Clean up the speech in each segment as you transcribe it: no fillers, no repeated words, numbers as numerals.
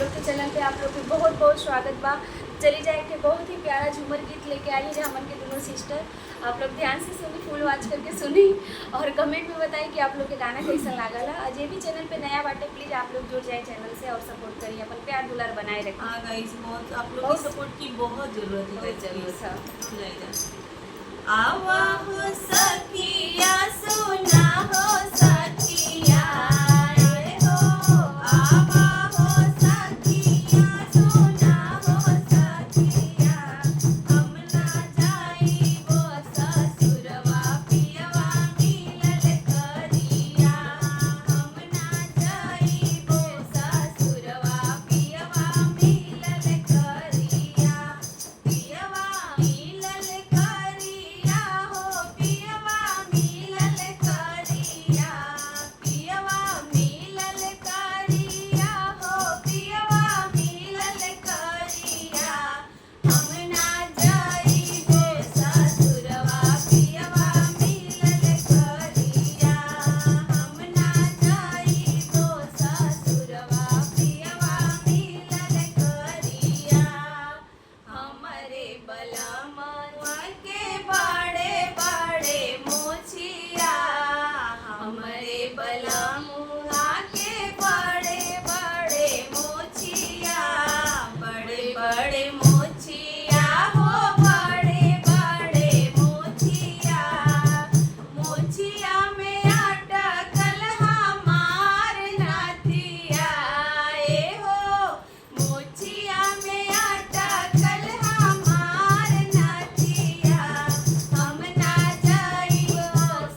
लोग के चैनल पे आप लोग के बहुत बहुत स्वागत बा। चली जाए के बहुत ही प्यारा झूमर गीत लेके आई है हमन के दोनों सिस्टर। आप लोग ध्यान से सुनी, फुल वॉच करके सुनी और कमेंट में बताइए कि आप लोग के गाना कैसा लागल है। अजय भी चैनल पे नया बाटे, प्लीज़ आप लोग जुड़ जाए चैनल से और सपोर्ट करिए, अपन प्यार दुलार बनाए रखें। हाँ गाइस, बहुत आप लोग की सपोर्ट की बहुत जरूरत है। जरूरत है। आवा हो सखिया, सुना हो सखिया, आवा हो सखिया, सुना हो सखिया, हम ना जाइबो ससुरवा पियवा मिलल करिया, हम ना जाइबो ससुरवा पियवा मिलल करिया, पियवा मिलल करिया हो, पियवा मिलल करिया, पियवा मिलल करिया हो, पियवा मिलल करिया, हम ना जाइबो ससुरवा पियवा मिलल करिया, हम ना जाइबो ससुरवा पियवा मिलल करिया, हमरे बलमवा के बड़े बड़े मोछिया, हमरे बलमुआ के बड़े बड़े मोछिया, बड़े बड़े मोछिया हो, बड़े बड़े मोछिया, मोछिया में अटकल हमार नथिया, हो मोछिया में अटकल हमार नथिया, हम ना जाइबो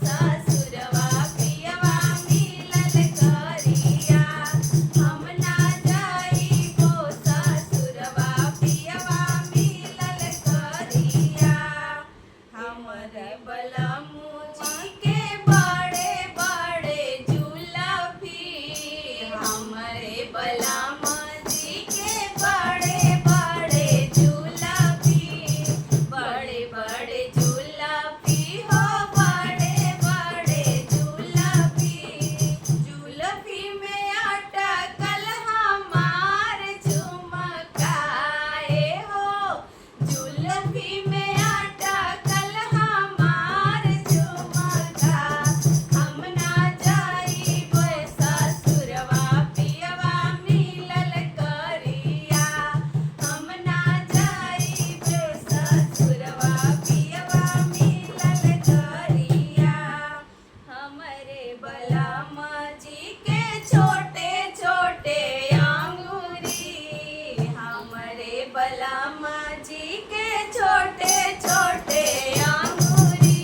ससुरवा पियवा मिलल करिया, हम ना जाइबो ससुरवा पियवा मिलल करिया, हमरे बलमुआ के बड़े बड़े जुलफी, हमरे बलमुआ जी के बड़े बड़े जुलफी, बड़े बड़े जुलफी हो, बड़े बड़े जुलफी, जुलफी में अटकल हमार झुमकाए हो, जुलफी में अटकल हमार झुमका, हम ना जाइबो ससुरवा पियवा मिलल करिया, हम ना जाइबो ससुरवा पियवा मिलल करिया, हमरे बलमा जी के छोटे छोटे अंगूरी, हमरे बलमा जी के छोटे छोटे अंगूरी,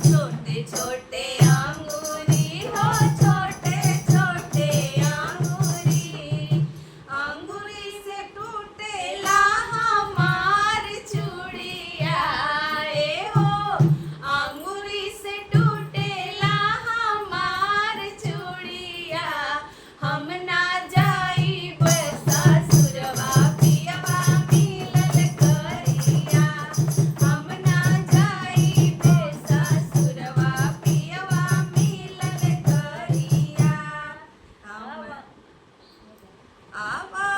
छोटे छोटे अंगूरी हो, छोटे छोटे अंगूरी, अंगूरी से टूटेला हमार चूड़िया, हो अंगूरी से टूटेला हमार चूड़िया, हम ना जाइबो ससुरवा पियवा मिलल करिया, हम ना जाइबो ससुरवा पियवा मिलल करिया, आवा